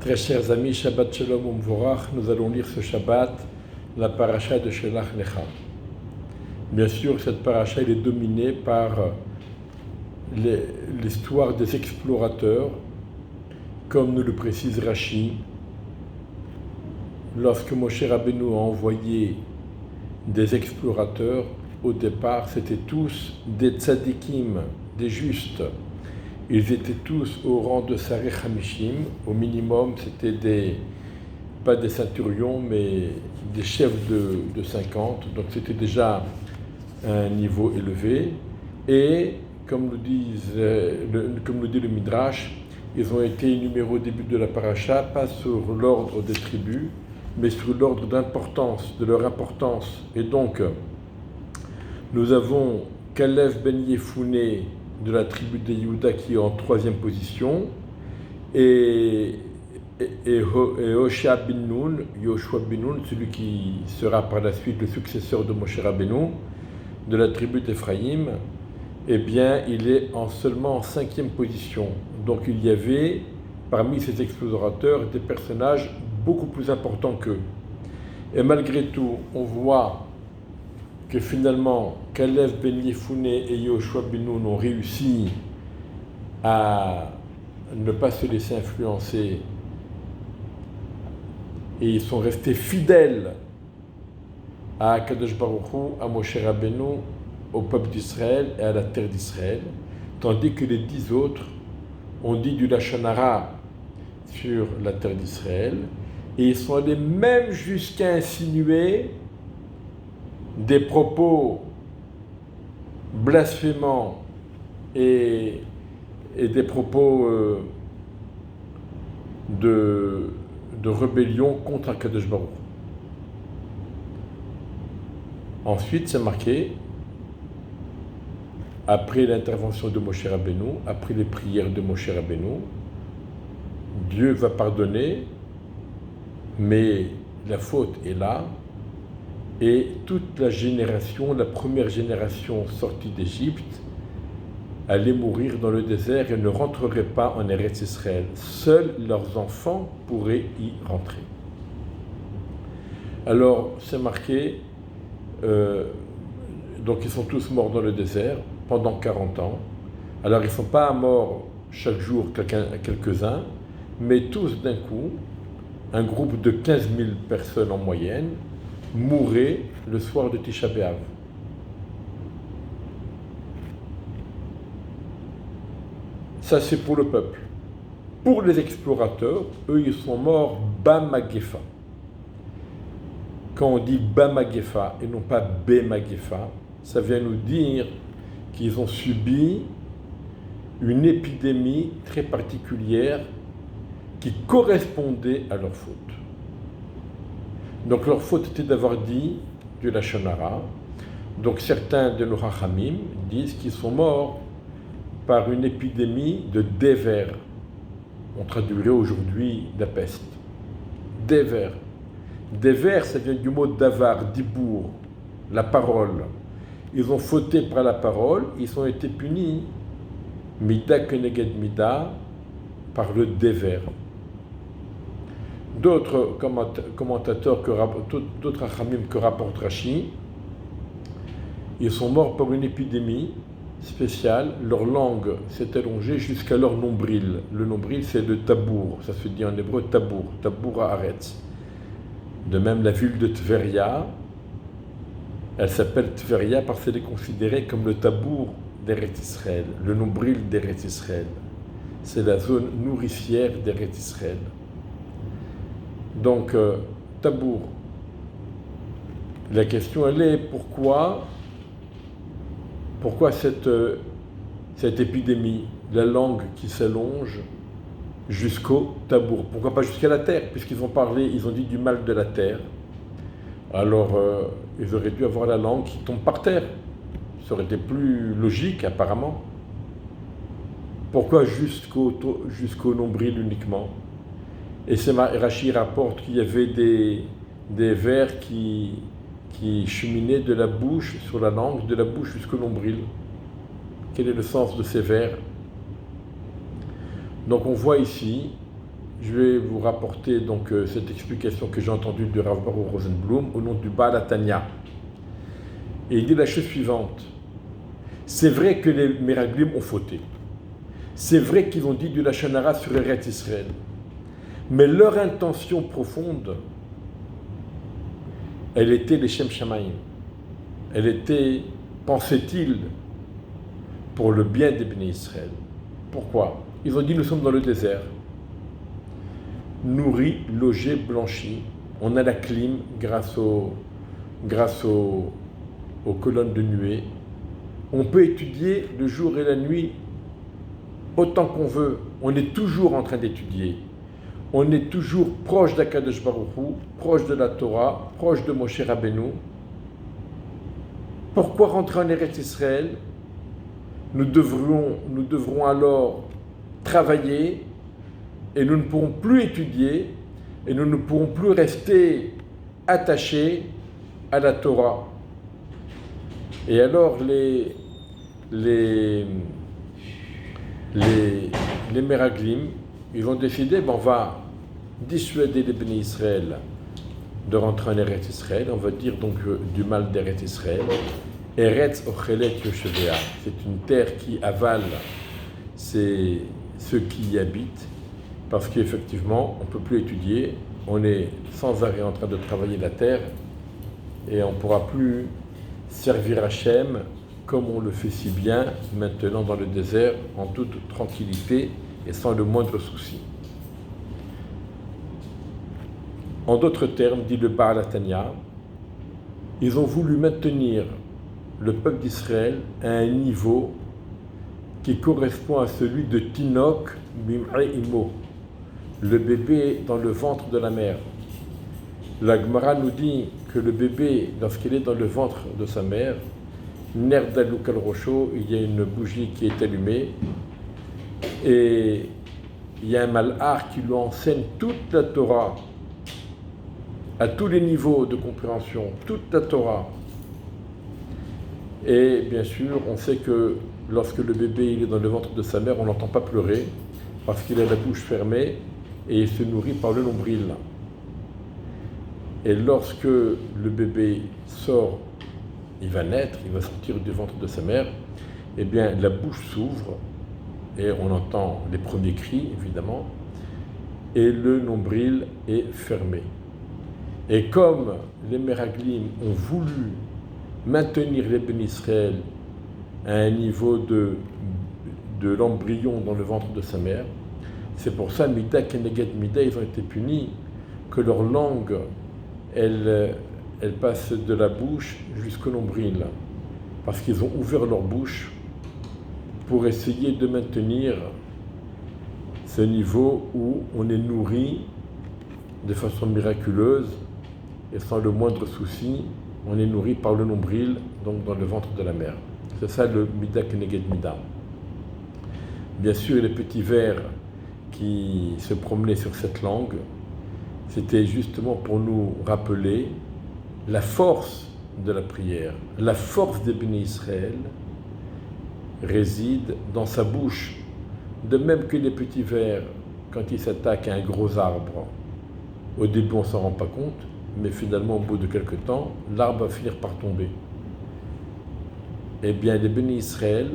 Très chers amis, Shabbat Shalom Umvorach, nous allons lire ce Shabbat la paracha de Shelach Lecha. Bien sûr, cette paracha est dominée par l'histoire des explorateurs, comme nous le précise Rashi. Lorsque Moshe Rabbeinu a envoyé des explorateurs, au départ, c'étaient tous des tzadikim, des justes. Ils étaient tous au rang de Sareh Hamishim. Au minimum, c'était pas des centurions, mais des chefs de 50. Donc c'était déjà un niveau élevé. Et, comme le dit le Midrash, ils ont été énumérés au début de la paracha, pas sur l'ordre des tribus, mais sur l'ordre d'importance, de leur importance. Et donc, nous avons Kalev ben Yefouné de la tribu de Yehuda qui est en 3e position, et Yoshua ben Nun, celui qui sera par la suite le successeur de Moshe Rabbeinu, de la tribu d'Ephraïm, eh bien, il est seulement en 5e position. Donc il y avait, parmi ces explorateurs, des personnages beaucoup plus importants qu'eux. Et malgré tout, on voit que finalement, Kalev ben Yefouné et Yoshua ben Nun ont réussi à ne pas se laisser influencer et ils sont restés fidèles à Kadosh Baruch Hu, à Moshe Rabbeinu, au peuple d'Israël et à la terre d'Israël, tandis que les 10 autres ont dit du Lachon Hara sur la terre d'Israël, et ils sont allés même jusqu'à insinuer des propos blasphémants et des propos de rébellion contre Akadosh Baruch. Ensuite, c'est marqué, après l'intervention de Moshe Rabbeinu, après les prières de Moshe Rabbeinu, Dieu va pardonner, mais la faute est là, et toute la génération, la première génération sortie d'Égypte, allait mourir dans le désert et ne rentrerait pas en Eretz Israël. Seuls leurs enfants pourraient y rentrer. Alors, c'est marqué, donc ils sont tous morts dans le désert pendant 40 ans. Alors, ils ne sont pas morts chaque jour, quelques-uns, mais tous d'un coup, un groupe de 15 000 personnes en moyenne, mouraient le soir de Tisha B'Av. Ça, c'est pour le peuple. Pour les explorateurs, eux, ils sont morts Bamagefa. Quand on dit Bamagefa et non pas Bemagefa, ça vient nous dire qu'ils ont subi une épidémie très particulière qui correspondait à leur faute. Donc leur faute était d'avoir dit du Lachon Hara. Donc certains de nos Chachamim disent qu'ils sont morts par une épidémie de déver. On traduirait aujourd'hui la peste. Déver. Déver, ça vient du mot davar, dibour, la parole. Ils ont fauté par la parole, ils ont été punis, mida keneged mida, par le déver. D'autres commentateurs, d'autres Achamim que rapporte Rashi, ils sont morts par une épidémie spéciale. Leur langue s'est allongée jusqu'à leur nombril. Le nombril, c'est le tabour, ça se dit en hébreu tabour, tabour haaretz. De même, la ville de Tveria, elle s'appelle Tveria parce qu'elle est considérée comme le tabour d'Eretz Israël, le nombril d'Eretz Israël. C'est la zone nourricière d'Eretz Israël. Donc, tabour. La question, elle est pourquoi cette épidémie, la langue qui s'allonge jusqu'au tabour? Pourquoi pas jusqu'à la terre? Puisqu'ils ont dit du mal de la terre. Alors, ils auraient dû avoir la langue qui tombe par terre. Ça aurait été plus logique, apparemment. Pourquoi jusqu'au nombril uniquement? Et Rashi rapporte qu'il y avait des vers qui cheminaient de la bouche sur la langue, de la bouche jusqu'au nombril. Quel est le sens de ces vers? Donc on voit ici je vais vous rapporter donc cette explication que j'ai entendue de Rav Baruch Rosenblum au nom du Baal HaTanya. Et il dit la chose suivante. C'est vrai que les Meraglim ont fauté. C'est vrai qu'ils ont dit du Lachon Hara sur Eretz Israël. Mais leur intention profonde, elle était les Shem Shamayim. Elle était, pensait-il, pour le bien des Bnei Israël. Pourquoi? Ils ont dit nous sommes dans le désert. Nourris, logés, blanchis. On a la clim grâce aux colonnes de nuée. On peut étudier le jour et la nuit autant qu'on veut. On est toujours en train d'étudier. On est toujours proche d'Akadosh Baruch Hu, proche de la Torah, proche de Moshe Rabbeinu. Pourquoi rentrer en Eretz Israël? Nous devrons alors travailler et nous ne pourrons plus étudier et nous ne pourrons plus rester attachés à la Torah. Et alors les Meraglim, ils vont décider, on va dissuader les Bnei Israël de rentrer en Eretz Israël, on va dire donc du mal d'Eretz Israël. Eretz Ochelet Yoshevea, c'est une terre qui avale ceux qui y habitent, parce qu'effectivement, on ne peut plus étudier, on est sans arrêt en train de travailler la terre, et on ne pourra plus servir Hachem comme on le fait si bien maintenant dans le désert, en toute tranquillité et sans le moindre souci. En d'autres termes, dit le Baal HaTanya, ils ont voulu maintenir le peuple d'Israël à un niveau qui correspond à celui de Tinok Mim'e Imo, le bébé dans le ventre de la mère. La Gemara nous dit que le bébé, lorsqu'il est dans le ventre de sa mère, Ner Daluk al Rocho, il y a une bougie qui est allumée et il y a un malhar qui lui enseigne toute la Torah, à tous les niveaux de compréhension, toute la Torah. Et bien sûr, on sait que lorsque le bébé il est dans le ventre de sa mère, on n'entend pas pleurer parce qu'il a la bouche fermée et il se nourrit par le nombril. Et lorsque le bébé sort, il va naître, il va sortir du ventre de sa mère, eh bien la bouche s'ouvre et on entend les premiers cris, évidemment, et le nombril est fermé. Et comme les Meraglim ont voulu maintenir les Bnei Israël à un niveau de l'embryon dans le ventre de sa mère, c'est pour ça, Mida Keneged Mida, ils ont été punis, que leur langue, elle passe de la bouche jusqu'au nombril, parce qu'ils ont ouvert leur bouche pour essayer de maintenir ce niveau où on est nourri de façon miraculeuse et sans le moindre souci, on est nourri par le nombril, donc dans le ventre de la mère. C'est ça le Mida Keneged Mida. Bien sûr, les petits vers qui se promenaient sur cette langue, c'était justement pour nous rappeler la force de la prière. La force des Bnei Israël réside dans sa bouche. De même que les petits vers, quand ils s'attaquent à un gros arbre, au début on ne s'en rend pas compte, mais finalement au bout de quelque temps, l'arbre va finir par tomber. Eh bien, les Bnei Israël,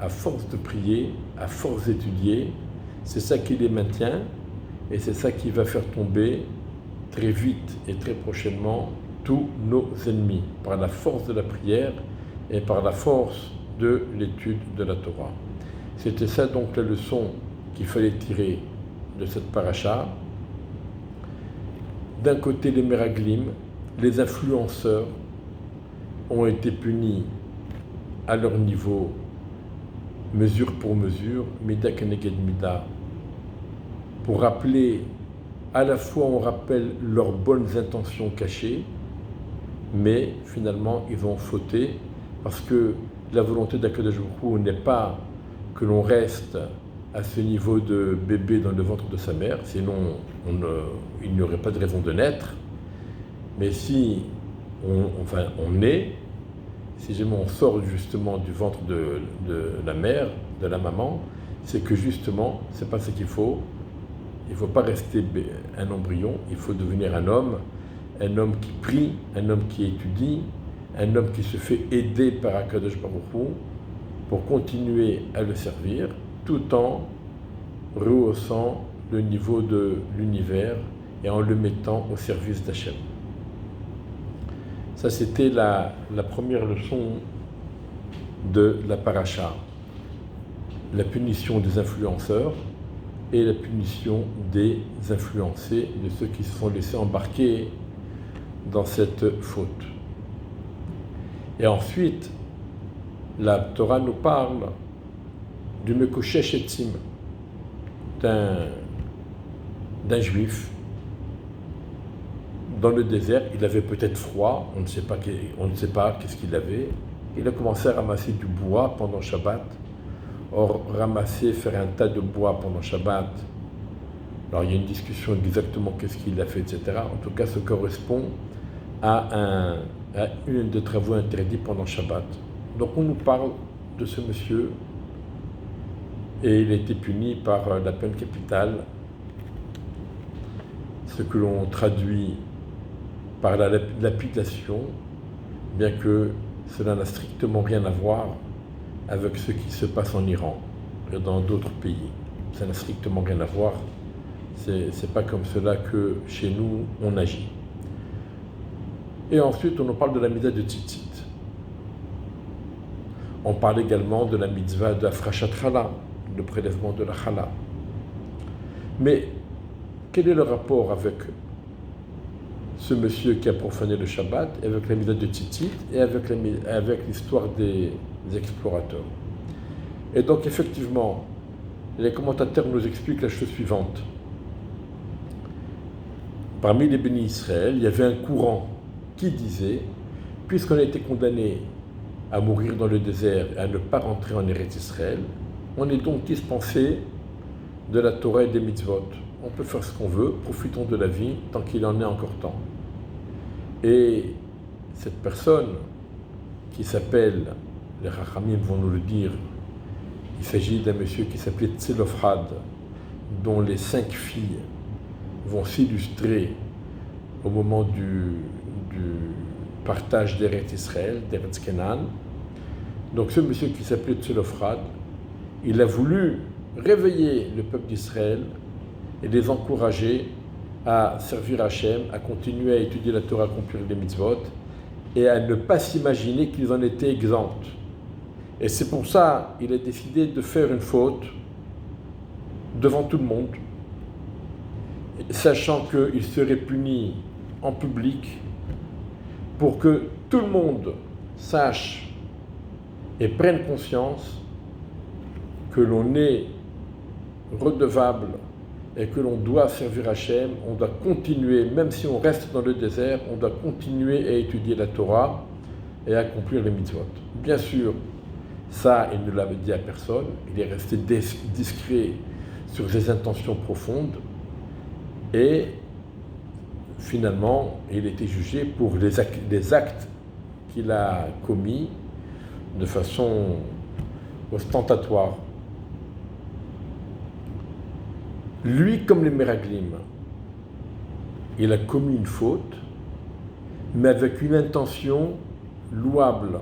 à force de prier, à force d'étudier, c'est ça qui les maintient et c'est ça qui va faire tomber très vite et très prochainement tous nos ennemis, par la force de la prière et par la force de l'étude de la Torah. C'était ça donc la leçon qu'il fallait tirer de cette paracha. D'un côté, les Meraglim, les influenceurs, ont été punis à leur niveau, mesure pour mesure, Mida Keneged Mida, pour rappeler, à la fois on rappelle leurs bonnes intentions cachées, mais finalement ils ont fauté, parce que la volonté d'Akadosh Baruch Hu n'est pas que l'on reste à ce niveau de bébé dans le ventre de sa mère, sinon il n'y aurait pas de raison de naître. Mais si on naît, si jamais on sort justement du ventre de la mère, de la maman, c'est que justement, c'est pas ce qu'il faut. Il ne faut pas rester un embryon, il faut devenir un homme qui prie, un homme qui étudie, un homme qui se fait aider par Akadosh Baruch Hu pour continuer à le servir, tout en rehaussant le niveau de l'univers et en le mettant au service d'Hachem. Ça, c'était la première leçon de la paracha. La punition des influenceurs et la punition des influencés, de ceux qui se sont laissés embarquer dans cette faute. Et ensuite, la Torah nous parle du Mekoshesh Etzim, d'un juif dans le désert. Il avait peut-être froid, on ne sait pas qu'est-ce qu'il avait. Il a commencé à ramasser du bois pendant Shabbat. Or, faire un tas de bois pendant Shabbat, alors il y a une discussion exactement qu'est-ce qu'il a fait, etc. En tout cas, ça correspond à une des travaux interdits pendant Shabbat. Donc on nous parle de ce monsieur, et il a été puni par la peine capitale, ce que l'on traduit par la lapidation, bien que cela n'a strictement rien à voir avec ce qui se passe en Iran et dans d'autres pays. Ça n'a strictement rien à voir. C'est pas comme cela que chez nous on agit. Et ensuite, on nous parle de la mitzvah de tzitzit. On parle également de la mitzvah de Afrashat Chala, le prélèvement de la Chala. Mais quel est le rapport avec ce monsieur qui a profané le Shabbat, avec la mitzvah de tzitzit et avec l'histoire des explorateurs? Et donc, effectivement, les commentateurs nous expliquent la chose suivante. Parmi les bénis Israël, il y avait un courant qui disait, puisqu'on a été condamné à mourir dans le désert et à ne pas rentrer en Eretz Israël, on est donc dispensé de la Torah et des mitzvot. On peut faire ce qu'on veut, profitons de la vie tant qu'il en est encore temps. Et cette personne qui s'appelle, les Rachamim vont nous le dire, il s'agit d'un monsieur qui s'appelait Tzelofhad, dont les 5 filles vont s'illustrer au moment du partage d'Eretz Israël, d'Eretz Kenan. Donc ce monsieur qui s'appelait Tzelofhad, il a voulu réveiller le peuple d'Israël et les encourager à servir Hachem, à continuer à étudier la Torah, à accomplir les mitzvot, et à ne pas s'imaginer qu'ils en étaient exempts. Et c'est pour ça qu'il a décidé de faire une faute devant tout le monde, sachant qu'il serait puni en public pour que tout le monde sache et prenne conscience que l'on est redevable et que l'on doit servir Hachem, on doit continuer, même si on reste dans le désert, on doit continuer à étudier la Torah et à accomplir les mitzvot. Bien sûr, ça, il ne l'avait dit à personne, il est resté discret sur ses intentions profondes et finalement, il a été jugé pour les actes qu'il a commis de façon ostentatoire. Lui, comme les Meraglim, il a commis une faute, mais avec une intention louable,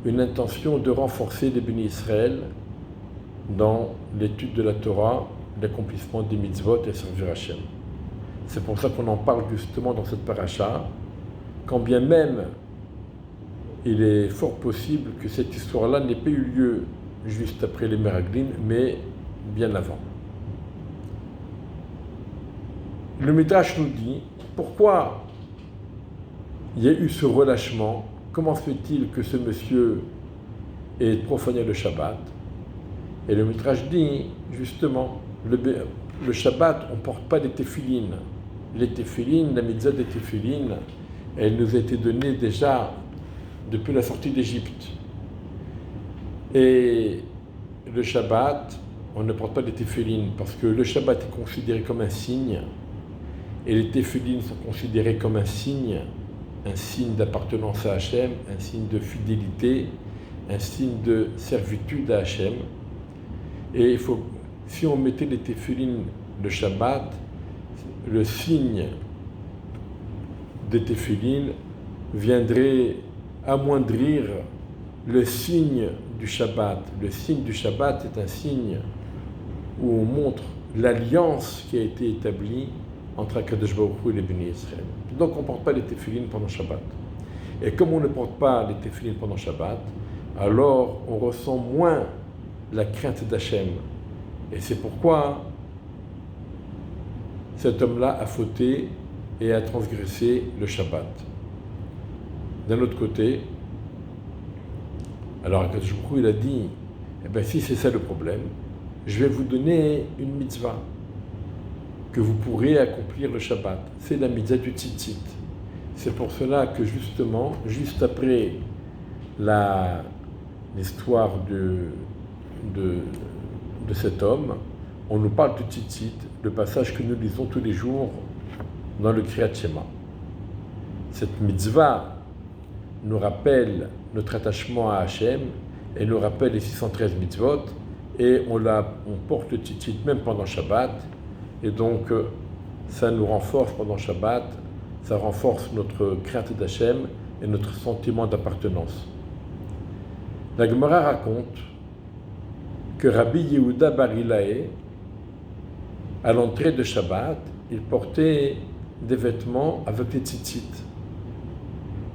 une intention de renforcer les bénis Israël dans l'étude de la Torah, l'accomplissement des mitzvot et servir Hachem. C'est pour ça qu'on en parle justement dans cette paracha, quand bien même il est fort possible que cette histoire-là n'ait pas eu lieu juste après les Meraglim, mais bien avant. Le Midrash nous dit pourquoi il y a eu ce relâchement, comment se fait-il que ce monsieur ait profané le Shabbat? Et le Midrash dit justement, le Shabbat, on ne porte pas des téphilines. Les téphilines, la mitzvah des téphilines, elle nous a été donnée déjà depuis la sortie d'Égypte. Et le Shabbat, on ne porte pas des téphilines parce que le Shabbat est considéré comme un signe et les téphilines sont considérés comme un signe d'appartenance à Hachem, un signe de fidélité, un signe de servitude à Hachem. Et si on mettait les téphilines le Shabbat, le signe des téphilines viendrait amoindrir le signe du Shabbat. Le signe du Shabbat est un signe où on montre l'alliance qui a été établie entre Akadosh Baruch Hu et les Bénis Israël. Donc on ne porte pas les téphilines pendant Shabbat. Et comme on ne porte pas les téphilines pendant Shabbat, alors on ressent moins la crainte d'Hachem. Et c'est pourquoi cet homme-là a fauté et a transgressé le Shabbat. D'un autre côté, alors Akadosh Baruch Hu, il a dit, eh bien si c'est ça le problème, je vais vous donner une mitzvah que vous pourrez accomplir le Shabbat. C'est la mitzvah du tzitzit. C'est pour cela que justement, juste après l'histoire de cet homme, on nous parle du tzitzit, le passage que nous lisons tous les jours dans le Kriyat Shema. Cette mitzvah nous rappelle notre attachement à Hachem et nous rappelle les 613 mitzvot, et on porte le tzitzit même pendant Shabbat, et donc ça nous renforce pendant Shabbat, ça renforce notre crainte d'Hachem et notre sentiment d'appartenance. La Gemara raconte que Rabbi Yehuda Bar Ilaé, à l'entrée de Shabbat, il portait des vêtements avec les tzitzit.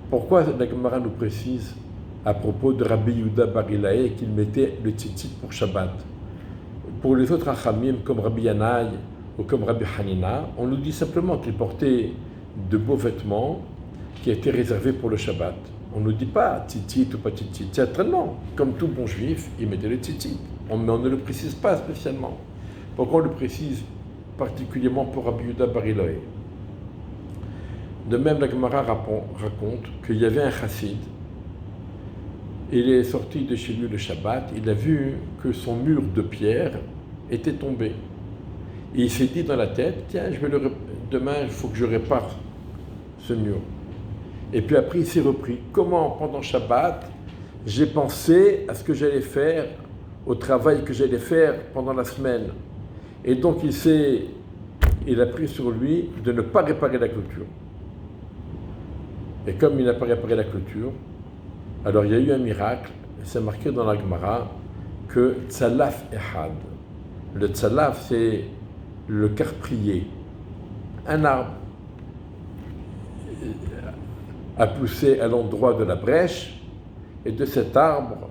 Pourquoi la Gemara nous précise à propos de Rabbi Yehuda Bar Ilaé qu'il mettait le tzitzit pour Shabbat? Pour les autres Achamim comme Rabbi Yanaï ou comme Rabbi Hanina, on nous dit simplement qu'il portait de beaux vêtements qui étaient réservés pour le Shabbat. On ne nous dit pas tzitzit ou pas tzitzit. Certainement, comme tout bon juif, il mettait le tzitzit. Mais on ne le précise pas spécialement. Pourquoi on le précise particulièrement pour Rabbi Yehuda Bar Ilaé? De même, la Gemara raconte qu'il y avait un chassid. Il est sorti de chez lui le Shabbat, il a vu que son mur de pierre était tombé. Et il s'est dit dans la tête, tiens, demain, il faut que je répare ce mur. Et puis après, il s'est repris. Comment, pendant Shabbat, j'ai pensé à ce que j'allais faire, au travail que j'allais faire pendant la semaine. Et donc, il a pris sur lui de ne pas réparer la clôture. Et comme il n'a pas réparé la clôture, alors il y a eu un miracle, et c'est marqué dans la Gemara que Tzalaf Ehad. Le Tzalaf, c'est le carprier. Un arbre a poussé à l'endroit de la brèche, et de cet arbre,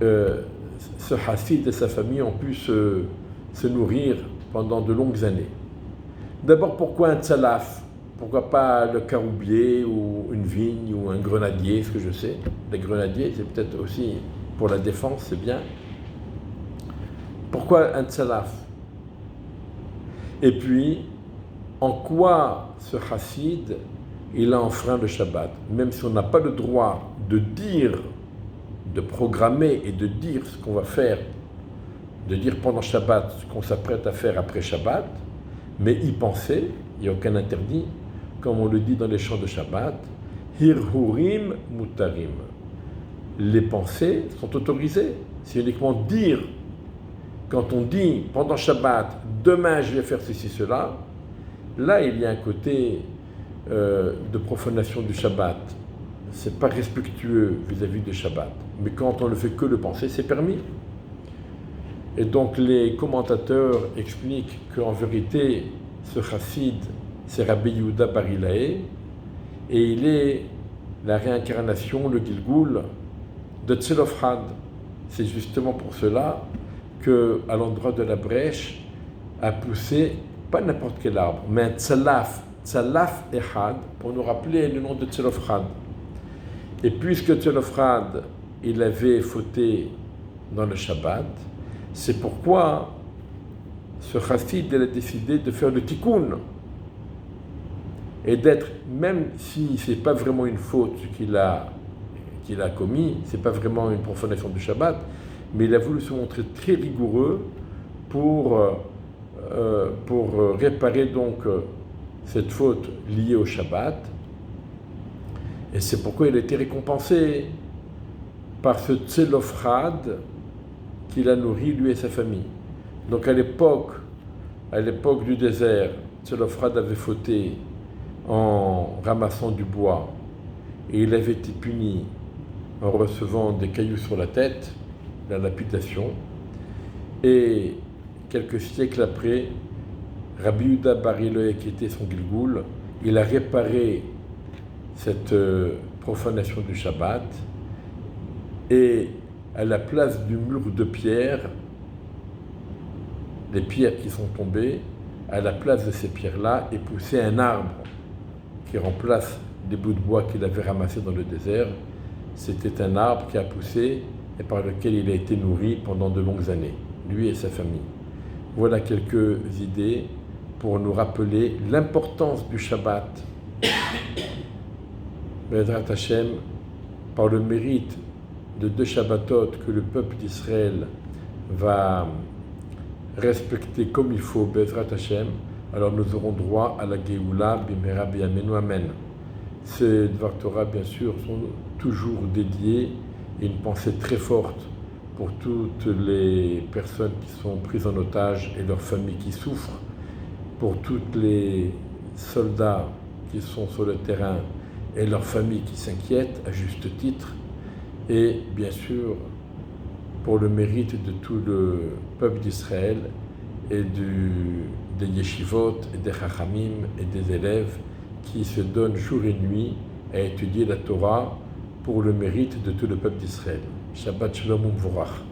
ce chassid et sa famille ont pu se nourrir pendant de longues années. D'abord, pourquoi un Tzalaf? Pourquoi pas le caroubier ou une vigne ou un grenadier, ce que je sais. Les grenadiers, c'est peut-être aussi pour la défense, c'est bien. Pourquoi un tzalaf? Et puis, en quoi ce chassid, il a enfreint le Shabbat? Même si on n'a pas le droit de dire, de programmer et de dire ce qu'on va faire, de dire pendant Shabbat ce qu'on s'apprête à faire après Shabbat, mais y penser, il n'y a aucun interdit, comme on le dit dans les chants de Shabbat, Hirhurim mutarim. Les pensées sont autorisées. C'est uniquement dire. Quand on dit pendant Shabbat, demain je vais faire ceci, cela, là il y a un côté de profanation du Shabbat. C'est pas respectueux vis-à-vis du Shabbat. Mais quand on ne fait que le penser, c'est permis. Et donc les commentateurs expliquent qu'en vérité, ce chassid, c'est Rabbi Yehuda Bar Ilaé, et il est la réincarnation, le Gilgoul, de Tzelofhad. C'est justement pour cela qu'à l'endroit de la brèche a poussé, pas n'importe quel arbre, mais un tzalaf, tzalaf ehad, pour nous rappeler le nom de Tzelofhad. Et puisque Tzelofhad, il avait fauté dans le Shabbat, c'est pourquoi ce chassid, il a décidé de faire le tikkun, et d'être, même si ce n'est pas vraiment une faute qu'il a commis, ce n'est pas vraiment une profanation du Shabbat, mais il a voulu se montrer très rigoureux pour réparer donc cette faute liée au Shabbat. Et c'est pourquoi il a été récompensé par ce Tzelofhad qu'il a nourri, lui et sa famille. Donc à l'époque À l'époque du désert, Tselophrad avait fauté en ramassant du bois et il avait été puni en recevant des cailloux sur la tête, la lapidation. Et quelques siècles après, Rabbi Yehuda Bar Iloï, qui était son Gilgoul, il a réparé cette profanation du Shabbat et à la place du mur de pierre, les pierres qui sont tombées, à la place de ces pierres-là est poussé un arbre qui remplace des bouts de bois qu'il avait ramassés dans le désert. C'était un arbre qui a poussé et par lequel il a été nourri pendant de longues années, lui et sa famille. Voilà quelques idées pour nous rappeler l'importance du Shabbat. Bezrat Hashem, par le mérite de 2 Shabbatot que le peuple d'Israël va respecter comme il faut, Bezrat Hashem, alors nous aurons droit à la Géoula, Bimera B'Yameinu, Amen. Ces Dvar Torah, bien sûr, sont toujours dédiés et une pensée très forte pour toutes les personnes qui sont prises en otage et leurs familles qui souffrent, pour tous les soldats qui sont sur le terrain et leurs familles qui s'inquiètent à juste titre, et bien sûr pour le mérite de tout le peuple d'Israël et des yeshivot et des chachamim et des élèves qui se donnent jour et nuit à étudier la Torah pour le mérite de tout le peuple d'Israël. Shabbat Shalom U'Mvorach.